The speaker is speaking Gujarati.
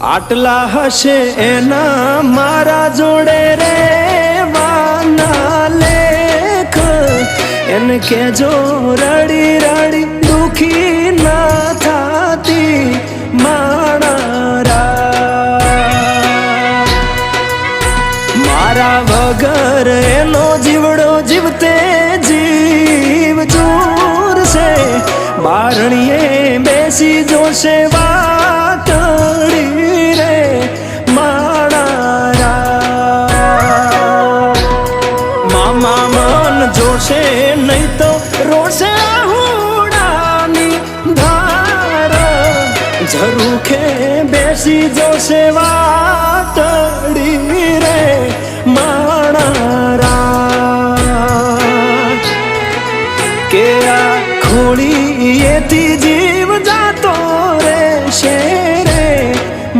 આટલા હશે એના મારા જોડે રે વાના લેખ એને કેજો રડી રડી દુખી ના થાતી માણા મારા વગર એનો જીવડો જીવતે જીવ જોરશે બારણીએ બેસી જોશે વાતડી રે માણા મામા મન જોશે નહીં તો રોશે હુડાની ધાર ઝરૂખે બેસી જોશે વા